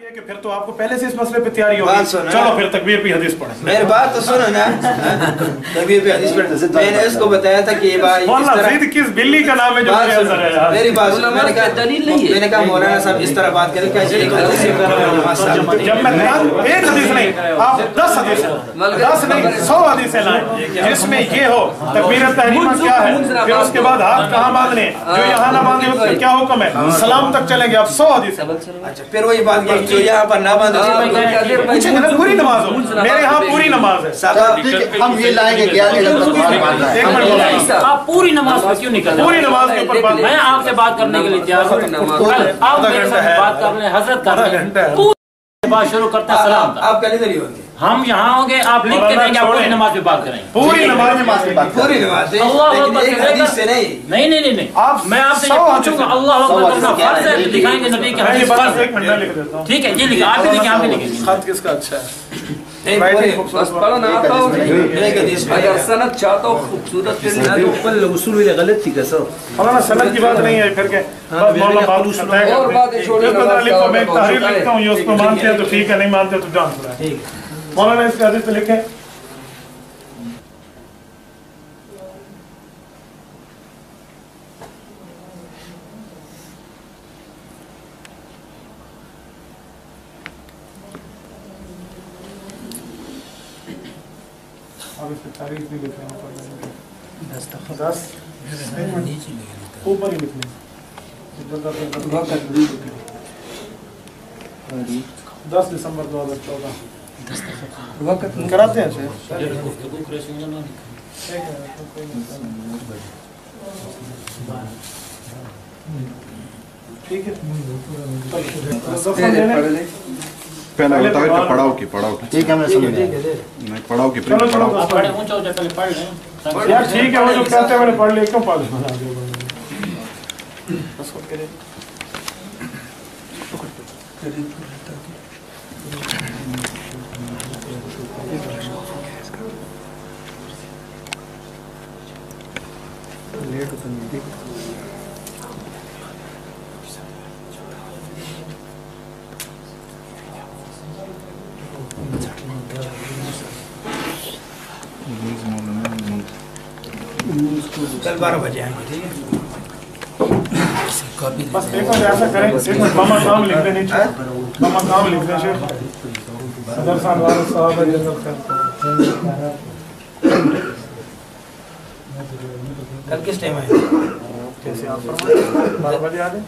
कि फिर तो आपको पहले से इस मसले पे तैयारी होगी। चलो फिर तकबीर पे हदीस पढ़ें। मेरी बात तो सुनो ना, तकबीर पे हदीस पढ़ें। मैंने इसको बताया था कि भाई जिद किस बिल्ली का नाम है जो मेरी बात सुनो, मैंने कहा दलील नहीं है। मैंने कहा मौलाना साहब इस तरह बात करें कैसे एक हदीस से जब मैं एक हदीस नहीं, आप 10 हदीस 10 नहीं 100 हदीसें लाएं जिसमें ये हो तकबीरत तहरीमा क्या है, फिर उसके बाद हाथ कहाँ बांधने, जो यहाँ ना बांधे उसका क्या हुक्म है, सलाम तक चलेंगे आप 100 हदीस। अच्छा फिर वही बात जो यहाँ पर ना बांधे पूछेंगे ना पूरी नमाज हो, मेरे यहाँ पूरी नमाज है। हम ये लाएंगे आप पूरी नमाज पर क्यों निकल, पूरी नमाज के ऊपर मैं आपसे बात करने के लिए तैयार हूँ। आप मेरे साथ बात कर रहे हैं, हजरत कर रहे हैं, बात शुरू करते हैं सलाम तक। आप कल इधर ही होंगे, हम यहाँ होंगे, आप लिख के देंगे, आप पूरी नमाज पे बात करेंगे। पूरी नमाज में पूरी नमाज से नहीं नहीं मैं आपसे पूछूंगा अल्लाह अकबर करना फर्ज है, दिखाएंगे नबी के हदीस फर्ज। ठीक है, ये लिखा आप भी लिखें, आप भी लिखें। खत किसका अच्छा है? बस पढ़ो ना आता हो। अगर सनद चाहता हो खूबसूरत के लिए तो पल उसूल ये गलत थी कैसा फलाना सनद की बात नहीं है, फिर के बस मौला बात और बातें छोड़िए। लिखो, मैं तहरीर लिखता हूँ, ये उसको मानते हैं तो ठीक है, नहीं मानते तो जान पड़ा है। मौलाना इसके हदीस पे लिखे अब इस पे तारीख भी लिख रहे हैं 10 ऊपर ही लिखने 10 दिसंबर 2014 कराते हैं ठीक है। पहले बताओ तो पढ़ाओ की ठीक है, मैं समझ नहीं पढ़ाओ की पढ़ाओ यार ठीक है, वो जो कहते हैं मैंने पढ़ लिया, क्यों पढ़ कल 12 बजे आएंगे, ठीक है। बस देखो ऐसा करें, एक मिनट मामा काम लिख देने मामा काम लिख दे सदर साहब कल किस टाइम आए? कैसे आप 12 बजे आ जाए,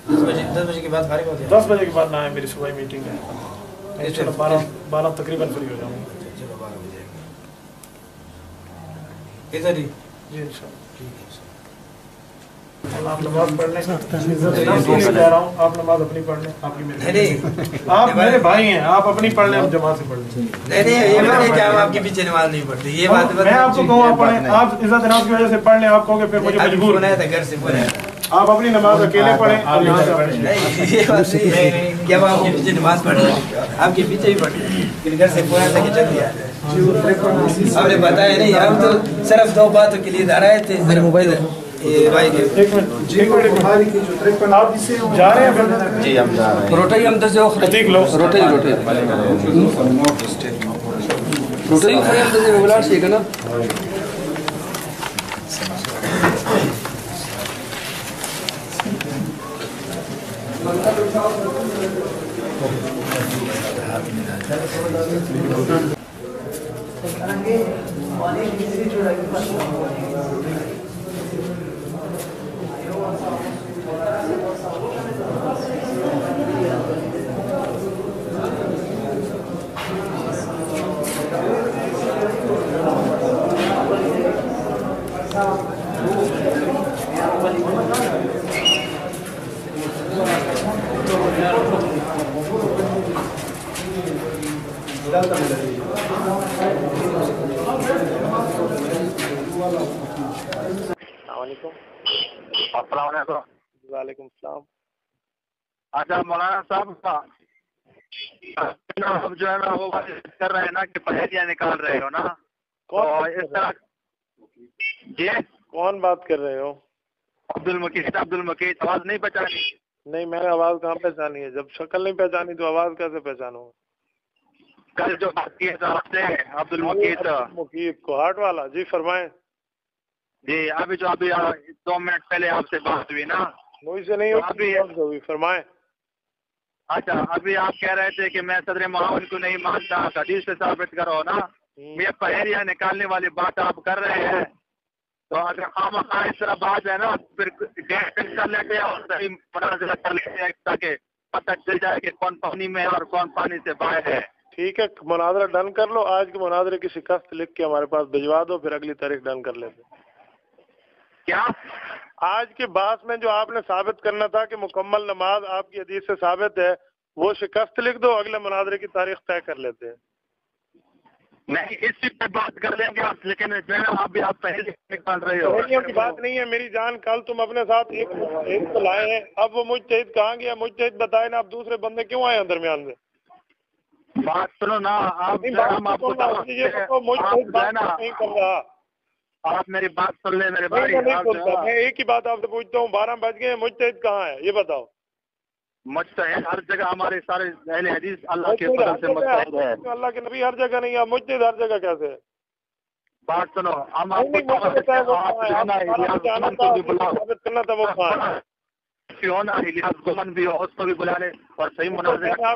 10 बजे के बाद फारिग होते हैं। 10 बजे के बाद ना आए, मेरी सुबह मीटिंग है, 12 तकरीबन फ्री हो जाऊंगा। चलो 12 बजे इधर ही जी इंशाल्लाह। आप नमाज पढ़ने जा रहा हूँ, आप नमाज अपनी पढ़ लें, आपकी मेरी आप मेरे भाई हैं, आप अपनी पढ़ लें, हम जमात से पढ़ लें। नहीं ये मैंने क्या हम आपके पीछे नमाज नहीं पढ़ते, ये बात मैं आपको कहूँ आप पढ़ें, आप इज्जत नमाज की वजह से पढ़ लें, आप कहोगे फिर मुझे मजबूर बनाया था घर से बोला आप अपनी नमाज अकेले पढ़ें और यहाँ से पढ़ें। नहीं ये बात नहीं है, क्या आपके पीछे नमाज पढ़ आपके पीछे ही पढ़ लेकिन घर से बोला था कि चल दिया हमने बताया नहीं, हम तो सिर्फ 2 बातों के लिए आए थे। मेरे मोबाइल एक मिनट आप जा रहे हैं? जी हम जा रहे हैं। रोटी हम 10 प्रतीक लो रोटी बोला ठीक है ना। वालेकुम सलाम। अच्छा मौलाना साहब अब जो है ना वो कर रहे हैं ना कि पहेलियाँ निकाल रहे हो ना, तो इस तरह जी कौन बात कर रहे हो? अब्दुल मकीद आवाज नहीं पहचानी? नहीं, मैंने आवाज कहाँ पहचानी है? जब शक्ल नहीं पहचानी तो आवाज कैसे पहचानूंगा? कल जो बात की है तो आपसे अब्दुल मुकीत को हार्ट वाला। जी फरमाएं। जी, अभी 2 मिनट पहले आपसे बात हुई ना? मुझसे नहीं हुई, फरमाएं। अच्छा, अभी आप कह रहे थे कि मैं सदर माहौल को नहीं मानता, हदीस से साबित करो ना। ये पहरिया निकालने वाली बात आप कर रहे हैं, तो अगर खामखा इस तरह बात है ना, फिर डेट कर लेते हैं और सही मुनाज़रा कर लेते हैं ताकि पता चल जाए कि कौन पानी में है और कौन पानी से बाहर है। ठीक है, मुनाज़रा डन कर लो। आज के मुनाज़रे की शिकस्त लिख के हमारे पास भिजवा दो, फिर अगली तारीख डन कर लेते। क्या आज के बहस में जो आपने साबित करना था कि मुकम्मल नमाज आपकी हदीस से साबित है, वो शिकस्त लिख दो, अगले मुनाज़रे की तारीख तय कर लेते हैं। नहीं, इसी पे बात कर लेंगे आप, लेकिन अभी आप पहले निकाल रहे हो। पहलियों की बात नहीं है मेरी जान। कल तुम अपने साथ एक तो लाए हैं, अब वो मुजतहिद कहाँ गया? मुजतहिद बताए ना, आप दूसरे बंदे क्यों आए हैं दरमियान में? बात सुनो ना, आप मेरी बात सुन ले मेरे भाई। मैं एक ही बात आपसे पूछता हूँ, 12 बज गए, मुजतहिद कहाँ है ये बताओ? मुजतहिद हर जगह, हमारे सारे अहले हदीस अल्लाह के फजल से मुजतहिद है। अल्लाह के नबी हर जगह नहीं है, मुजतहिद हर जगह कैसे है? बात सुनो, हम आपको करना था, वो गुमन भी हो, उसको भी बुला ले और सही मुनाज़रा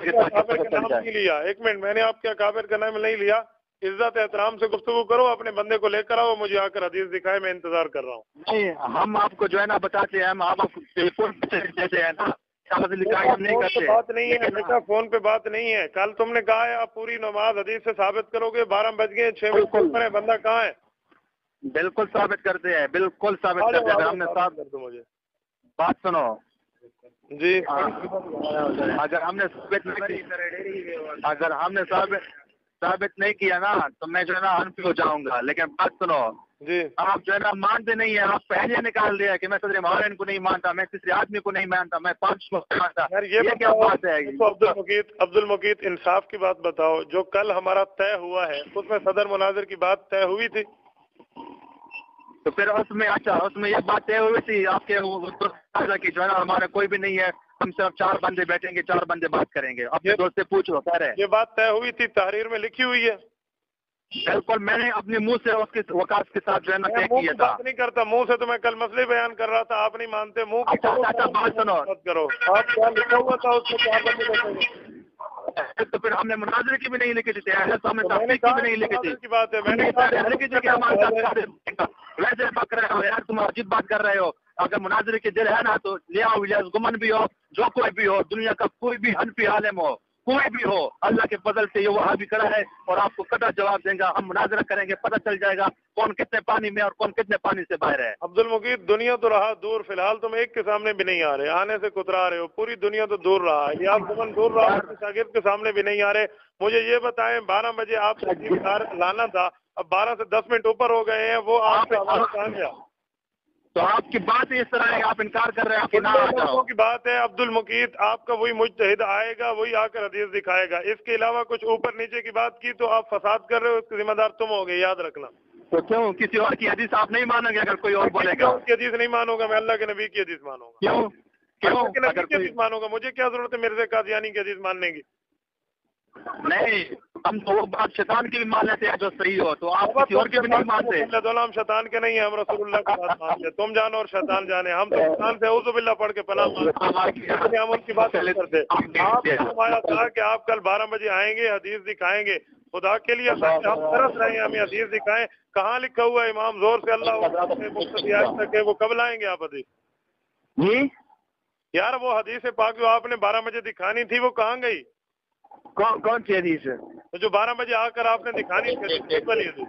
लिया। एक मिनट, मैंने आपके काबिर का नाम नहीं लिया। इज्जत एहतराम से गुफ्तगू करो, अपने बंदे को लेकर आओ, मुझे आकर हदीस दिखाए, मैं इंतजार कर रहा हूँ। नहीं, हम आपको जो है ना बताते हैं, हम आपको बिल्कुल जैसे है ना, नहीं करते। बात नहीं है बेटा, फोन पे बात नहीं है। कल तुमने कहा है आप पूरी नमाज हदीस से साबित करोगे, 12 बज गए, 6 बजे, बंदा कहाँ है? बिल्कुल साबित करते हैं, बिल्कुल साबित करते हैं। हमने साबित कर दो मुझे। बात सुनो जी, अगर हमने साबित नहीं किया ना, तो मैं जो है ना हनफी हो जाऊंगा। लेकिन बात सुनो जी, आप जो है ना मानते नहीं है। आप पहले निकाल दिया कि मैं सदर माहौल को नहीं मानता, मैं किसी आदमी को नहीं मानता, मैं 5 को मानता। यार ये क्या बात है? अब्दुल मुकीत इंसाफ की बात बताओ। जो कल हमारा तय हुआ है उसमें सदर मुनाजिर की बात तय हुई थी, तो फिर उसमें उसमें ये बात तय हुई थी आपके की जो है ना हमारा कोई भी नहीं है, हम सिर्फ 4 बंदे बैठेंगे, 4 बंदे बात करेंगे। अपने दोस्त से पूछ लो, कह रहे ये बात तय हुई थी, तहरीर में लिखी हुई है। बिल्कुल, मैंने अपने मुंह से उसके वकास के साथ जो है ना तय किया था। बात नहीं करता मुंह से, तो मैं कल मसले बयान कर रहा था, आप नहीं मानते। मुंह की बात सुनो, करो आप क्या लिखा हुआ था उसमें, 4 बंदे बैठेंगे। तो फिर हमने मुनाज़रे की भी नहीं लिखी थी, की भी नहीं लिखी थी। की बात है, मैंने वैसे बात कर रहे हो यार, तुम अजीब बात कर रहे हो। अगर मुनाज़रे की दिल है ना तो ले आओ, इलियास गुमन भी हो, जो कोई भी हो, दुनिया का कोई भी हनफी आलिम हो, कोई भी हो, अल्लाह के फजल से ये वहाँ भी करा है और आपको कदा जवाब देगा। हम मुनाज़रा करेंगे, पता चल जाएगा कौन कितने पानी में और कौन कितने पानी से बाहर है। अब्दुल मुकीत, दुनिया तो रहा दूर, फिलहाल तुम एक के सामने भी नहीं आ रहे, आने से कुतरा रहे हो। पूरी दुनिया तो दूर रहा है, इलियास गुमन दूर रहा, शागिर्द के सामने भी नहीं आ रहे। मुझे ये बताएं, 12 बजे आप लाना था, अब 12 से 10 मिनट ऊपर हो गए हैं, वो आप कहाँ गया? तो आपकी बात इस तरह है, आप इनकार कर रहे हैं कि ना की बात है। अब्दुल मुकीत, आपका वही मुजतहिद आएगा, वही आकर हदीस दिखाएगा। इसके अलावा कुछ ऊपर नीचे की बात की तो आप फसाद कर रहे हो, उसके जिम्मेदार तुम होगे, याद रखना। तो क्यों किसी और की हदीस आप नहीं मानोगे? अगर कोई और बोलेगा उसकी हदीस नहीं मानूंगा, मैं अल्लाह के नबी की हदीस मानूंगा। क्यों अल्लाह के नबी की हदीस मानूंगा। मुझे क्या जरूरत है मेरे से कादियानी की हदीस मानने की? नहीं, हम तो वो बात शैतान की भी मान लेते हैं जो सही हो, तो आप किसी और की भी नहीं मानते। हम शैतान के नहीं है, हम रसूलुल्लाह की बात मानते हैं। तुम जानो और शैतान जाने, हम तो शैतान से औज़ु बिल्लाह पढ़ के पनाह मांगते हैं, हम उनकी बात नहीं करते। आपको आया था कि आप कल 12 बजे आएंगे, हदीस दिखाएंगे। खुदा के लिए हम तरस रहे हैं, हमें हदीस दिखाएं। कहाँ लिखा हुआ है इमाम जोर से अल्लाह तक है, वो कब लाएंगे आप हदीस? जी यार, वो हदीस पाक जो आपने 12 बजे दिखानी थी, वो कहाँ गई? कौन सी हदीस है? तो जो 12 बजे आकर आपने दिखानी थी,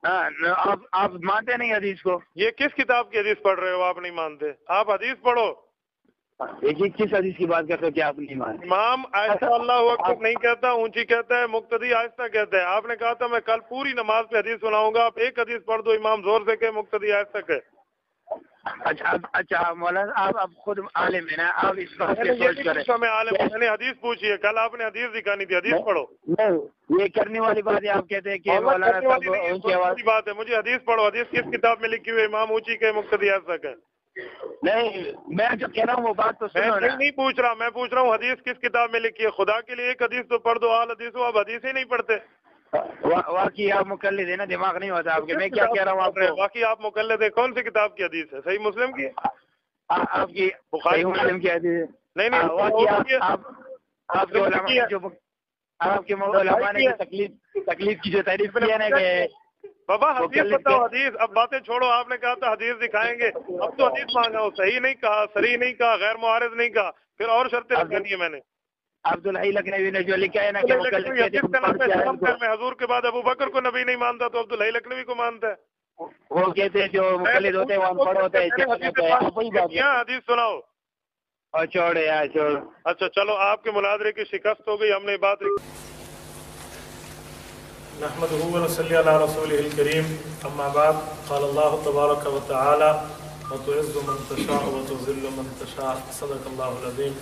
आप मानते नहीं हदीस को? ये किस किताब की हदीस पढ़ रहे हो? आप नहीं मानते, आप हदीस पढ़ो। एक किस हदीस की बात करते हो कि आप नहीं मानते? इमाम आहिस्ता अल्लाहु अकबर नहीं कहता, ऊंची कहता है, मुक्तदी आहिस्ता कहता है। आपने कहा था मैं कल पूरी नमाज पे हदीस सुनाऊंगा, आप एक हदीस पढ़ दो, इमाम जोर से कहे, मुक्तदी आहिस्ता कहे। अच्छा मौलाना, आप खुद आलिम है ना, आप इस बात पे सोच करें। मैं आलिम, मैंने हदीस पूछी है, कल आपने हदीस दिखानी थी, हदीस पढ़ो। नहीं, ये करने वाली बात है, आप कहते हैं कि मौलाना ऊंची बात है। मुझे हदीस पढ़ो, हदीस किस किताब में लिखी हुई है? इमाम ऊंची के, मुक्तदी आहिस्ता कहे। नहीं, मैं जो कह रहा हूँ वो बात तो सुनो ना। नहीं पूछ रहा, मैं पूछ रहा हूँ हदीस किस किताब में लिखी है? खुदा के लिए एक हदीस तो पढ़ दो, आल हदीस हो, आप हदीस ही नहीं पढ़ते। वाकई आप मुकल्लिद है ना, दिमाग नहीं होता आपके। मैं क्या कह रहा हूँ आपको, बाकी आप मुकल्लिद है। कौन सी किताब की हदीस है? सही मुस्लिम की? आपकी बुखारी मुस्लिम की हदीस? नहीं नहीं, आपके उलमा ने तकलीफ की जो तारीफ की है ना कि बाबा हदीस बताओ, हदीस। अब बातें छोड़ो, आपने कहा था हदीस दिखाएंगे, अब तो हदीस मांगा हो। सही नहीं कहा, सही नहीं कहा, गैर मुआरिज नहीं कहा, फिर और शर्तें लगानी है मैंने। अब्दुल हई लखनवी ने जो लिखा है ना कि मैं हजूर के बाद अबू बकर को नबी नहीं मानता तो अब्दुल हई लखनवी को मानता है। वो कहते हैं जो मुकल्लिद होते हैं वो अनपढ़ होते हैं। हदीस सुनाओ और छोड़े यार, छोड़। अच्छा चलो, आपके मुनाजरे की शिकस्त हो गई, हमने बात नहमदुहु व नसल्ली अला रसूलिहिल करीम, अम्मा बाद, क़ाल अल्लाहु तबारक व तआला व तुइज़्ज़ु मन तशाअ व तुज़िल्लु मन तशाअ, सदक़ल्लाहुल अज़ीम।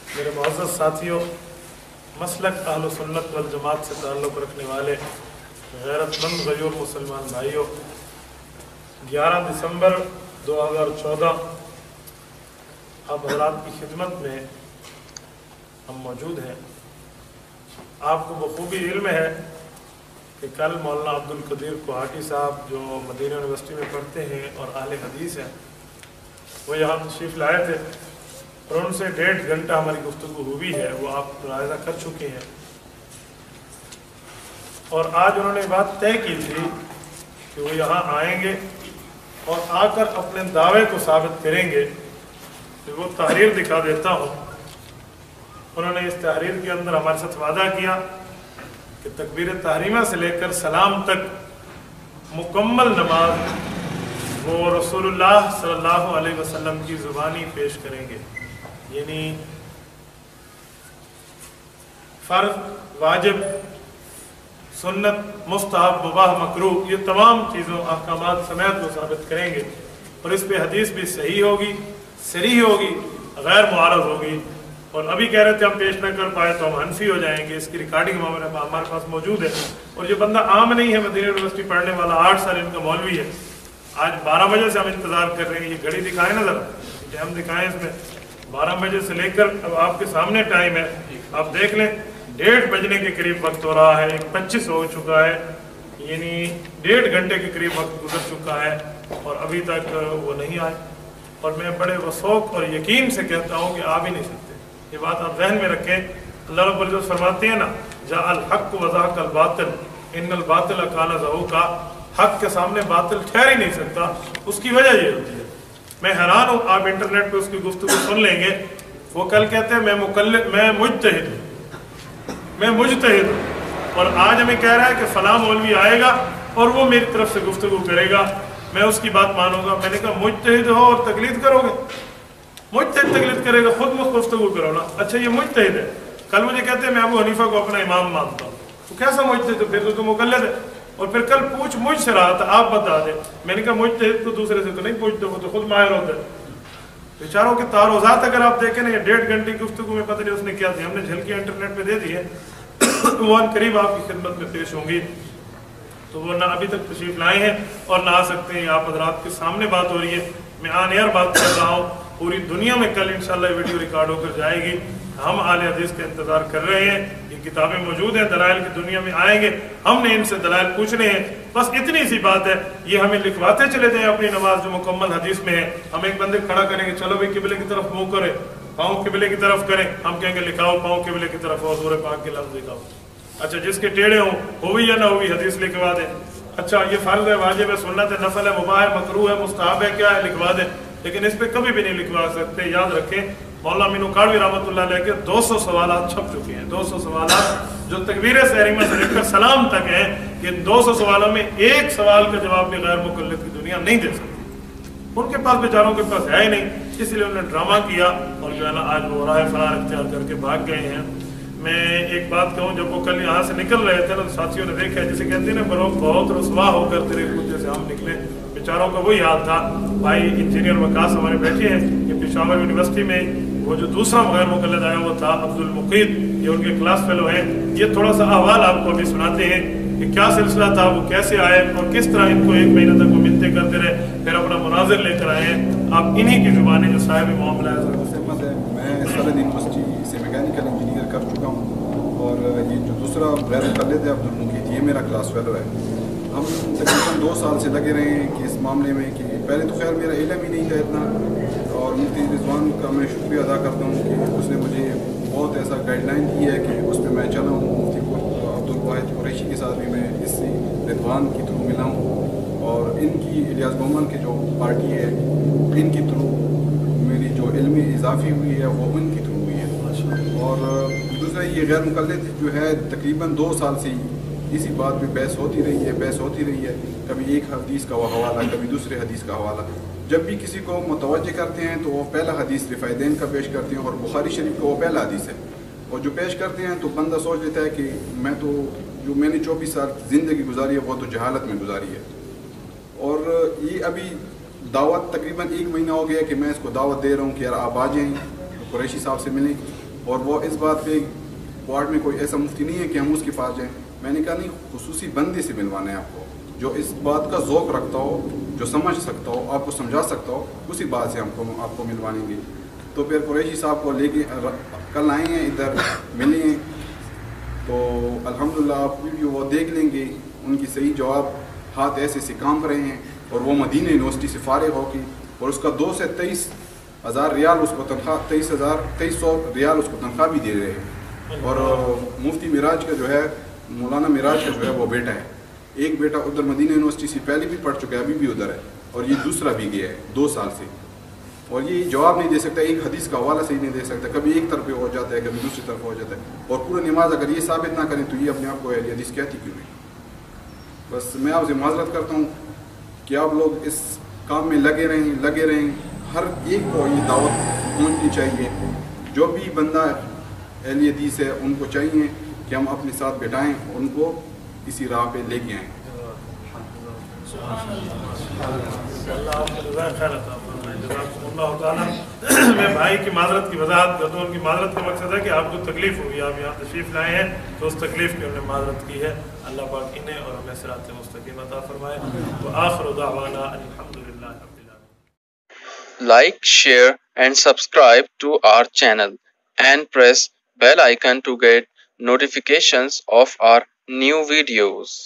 मेरे मुअज़्ज़ज़ साथियों, मसलक अहले सुन्नत वल जमात से ताल्लुक़ रखने वाले गैरतमंद गयूर मुसलमान भाइयों, 11 दिसंबर 2014 अब हज़रात की खिदमत में हम मौजूद हैं। आपको बखूबी इल्म है कि कल मौलाना अब्दुल कदीर कोहाटी साहब जो मदीना यूनिवर्सिटी में पढ़ते हैं और आले हदीस हैं, वो यहाँ तशरीफ़ लाए थे और उनसे 1.5 घंटा हमारी गुफ्तगू हुई है, वो आप मुलाहिज़ा कर चुके हैं। और आज उन्होंने बात तय की थी कि वो यहाँ आएंगे और आकर अपने दावे को साबित करेंगे कि वो तहरीर दिखा देता हूँ। उन्होंने इस तहरीर के अंदर हमारे साथ वादा किया कि तकबीर तहरीमा से लेकर सलाम तक मुकम्मल नमाज वो रसूलुल्लाह सल्लल्लाहु अलैहि वसल्लम की ज़ुबानी पेश करेंगे, यानी फ़र्ज़, वाजिब, सुन्नत, मुस्तहब, मुबाह, मकरूह, ये तमाम चीज़ों अहकामात समेत वो साबित करेंगे। और इस पे हदीस भी सही होगी, सरीह होगी, गैर मुआरज़ होगी। और अभी कह रहे थे हम पेश न कर पाए तो हम हनफी हो जाएंगे, इसकी रिकॉर्डिंग हमारे पास मौजूद है। और ये बंदा आम नहीं है, मदीना यूनिवर्सिटी पढ़ने वाला, 8 साल इनका मौलवी है। आज 12 बजे से हम इंतज़ार कर रहे हैं, ये घड़ी दिखाएं ना ज़रा, टाइम दिखाएं इसमें। 12 बजे से लेकर अब आपके सामने टाइम है, आप देख लें, 1:30 बजने के करीब वक्त हो रहा है, 1:25 हो चुका है, यानी 1.5 घंटे के करीब वक्त गुजर चुका है और अभी तक वो नहीं आए। और मैं बड़े वसौक और यकीन से कहता हूँ कि आ भी नहीं सकते। ये बात आप जहन में रखें। अल्लाह रब्बुल इज़्ज़त फरमाते हैं ना, जाअल हक़ व ज़हक़ल बातिल इन्नल बातिल कान ज़हूक़ा, हक के सामने बातिल ठहर ही नहीं सकता। उसकी वजह ये होती है, मैं हैरान हूँ, आप इंटरनेट पे उसकी गुफ्तगू सुन लेंगे। वो कल कहते हैं मैं मुज्तहिद हूँ, और आज हमें कह रहा है कि फलां मौलवी आएगा और वो मेरी तरफ से गुफ्तगू करेगा, मैं उसकी बात मानूंगा। मैंने कहा मुज्तहिद हो और तकलीद करोगे? मुज्तहिद तकलीद करेगा, खुद गुफ्तगू करो ना। अच्छा ये मुज्तहिद है, कल मुझे कहते हैं मैं अबू हनीफा को अपना इमाम मानता हूँ, तो कैसा मुज्तहिद? फिर तो मुक़ल्लिद है। और फिर कल पूछ मुझसे रहा था, आप बता दें। मैंने कहा मुज्तहिद को दूसरे से तो नहीं पूछते, वो तो खुद माहिर होता है। बेचारों के तारोज़ात अगर आप देखें ना, ये 1.5 घंटे की गुफ्तगू में पता नहीं उसने क्या थी, हमने झलकियाँ इंटरनेट पे दे दी है, वो अन करीब आपकी खिदमत में पेश होंगी। तो वो ना अभी तक तशरीफ लाए हैं और ना आ सकते हैं। आप हज़रात के सामने बात हो रही है, मैं ऑन एयर बात कर रहा हूँ, पूरी दुनिया में कल इंशाल्लाह वीडियो रिकॉर्ड होकर जाएगी। हम आले हदीस का इंतज़ार कर रहे हैं, ये किताबें मौजूद हैं, दलाइल की दुनिया में आएंगे, हमने इनसे दलाइल पूछने हैं। बस इतनी सी बात है, ये हमें लिखवाते चले जाएं अपनी नमाज जो मुकम्मल हदीस में है। हम एक बंदे खड़ा करेंगे, चलो भाई किबले की तरफ मुँह करें, पाँव किबले की तरफ करें, हम कहेंगे लिखाओ पाँव किबले की तरफ और सूरह पाक के लफ्ज़ लिखाओ। अच्छा जिसके टेढ़े हों, हुई या ना हुई, हदीस लिखवा दें। अच्छा ये फ़र्ज़ है, वाजिब है, सुन्नत है, नफल है, मुबाह है, मकरूह है, मुस्तहब है, क्या है, लिखवा दें। लेकिन इस पे कभी भी नहीं लिखवा सकते। याद रखें, मौलाना मीनू काड़वी रहमतुल्लाह अलैह के 200 सवालात छप चुके हैं, 200 सवालात जो तकबीर तहरीमा से लेकर सलाम तक हैं। कि 200 सवालों में एक सवाल का जवाब भी गैर मुक़ल्लिद की दुनिया नहीं दे सकती। उनके पास बेचारों के पास है ही नहीं, इसलिए उन्होंने ड्रामा किया और जो है ना आज वो राह फरार इख्तियार करके भाग गए हैं। मैं एक बात कहूँ, जब वो कल यहाँ से निकल रहे थे ना, तो साथियों ने देखा, जिसे कहते हैं ना, बहुत रुसवा होकर तेरे कुत्ते से हम निकले। बेचारों का वही हाल था। भाई इंजीनियर वकास हमारे बैठे हैं, ये पेशावर यूनिवर्सिटी में वो जो दूसरा गैर मुक़ल्लिद आया वो था अब्दुल मुकीद, ये उनके क्लास फेलो हैं। ये थोड़ा सा अहवाल आपको अभी सुनाते हैं। कि क्या सिलसिला था, वो कैसे आए और किस तरह इनको 1 महीने तक वो मिलते करते रहे, फिर अपना मुनाजिर लेकर आए। आप इन्हीं की जुबानी जो साहिब मामला है। मैं सदर यूनिवर्सिटी से मैकेनिकल इंजीनियर कर चुका हूँ और ये जो दूसरा गैर मुक़ल्लिद है अब्दुल मुकीत, ये मेरा क्लास फेलो है। हम तकरीबन 2 साल से लगे रहे हैं कि इस मामले में कि पहले तो खैर मेरा इल्म ही नहीं था इतना, और मुफ्ती रिजवान का मैं शुक्रिया अदा करता हूँ कि उसने मुझे बहुत ऐसा गाइडलाइन दी है कि उस पर मैं चला हूँ। मुफ्ती अब्दुल वाहिद कुरैशी के साथ भी मैं इस रिजवान के थ्रू मिला हूँ, और इनकी इलियास गोमन की जो पार्टी है इनकी थ्रू मेरी जो इल्मी इजाफी हुई है वो उनकी थ्रू हुई है। और दूसरा ये गैर मुक़ल्लिद जो है तकरीबन 2 साल से इसी बात पे बहस होती रही है, कभी एक हदीस का वो हवाला, कभी दूसरे हदीस का हवाला। जब भी किसी को मुतवज्जे करते हैं तो वो पहला हदीस रिफ़ाइदैन का पेश करते हैं, और बुखारी शरीफ का वो पहला हदीस है, और जो पेश करते हैं तो बंदा सोच लेता है कि मैं तो जो मैंने 24 साल ज़िंदगी गुजारी है वो तो जहालत में गुजारी है। और ये अभी दावत तकरीबन 1 महीना हो गया कि मैं इसको दावत दे रहा हूँ कि यार आप आ जाएँ, कुरैशी साहब से मिलें, और वो इस बात पे वार्ड में कोई ऐसा मुफ्ती नहीं है कि हम उसके पास जाएँ। मैंने कहा नहीं, खुसूसी बंदे से मिलवाना है आपको, जो इस बात का ज़ौक़ रखता हो, जो समझ सकता हो, आपको समझा सकता हो, उसी बात से आपको मिलवाएंगे। तो फिर कुरैशी साहब को लेके कल आए हैं इधर, मिले हैं, तो अल्हम्दुलिल्लाह आप वीडियो वो देख लेंगे, उनकी सही जवाब हाथ ऐसे से काम रहे हैं, और वो मदीना यूनिवर्सिटी से फारिग होगी, और उसका 2 से 23,000 रियाल उसको तनख्वाह, 2300 रियाल उसको तनख्वाह भी दे रहे हैं। और मुफ्ती मिराज का जो है, मौलाना मिराज का जो है वो बेटा है, एक बेटा उधर मदीना यूनिवर्सिटी से पहले भी पढ़ चुका है, अभी भी उधर है, और ये दूसरा भी गया है 2 साल से, और ये जवाब नहीं दे सकता, एक हदीस का हवाला सही नहीं दे सकता, कभी एक तरफ हो जाता है, कभी दूसरी तरफ हो जाता है। और पूरा नमाज अगर ये साबित ना करें तो ये अपने आप को अहले हदीस कहती क्यों नहीं। बस मैं आपसे माजरत करता हूँ कि आप लोग इस काम में लगे रहें, हर एक को ये दावत पहुँचनी चाहिए। जो भी बंदा अहले हदीस है उनको चाहिए कि हम अपने साथ बिठाएँ, उनको इसी राह पे लेके आएँ। मैं भाई की माजरत की वजाहत कर दूँ। उनकी माजरत का मकसद है कि आपको तकलीफ हुई, आप यहाँ तशरीफ़ लाए हैं तो उस तकलीफ की उन्होंने माजरत की है। अल्लाह पाक इन्हें और हमें सिरात मुस्तकीम अता फरमाए। व आखिरु दावाना अल्हम्दुलिल्लाह रब्बिल आलमीन। Like, share and subscribe to our channel and press bell icon to get notifications of our new videos.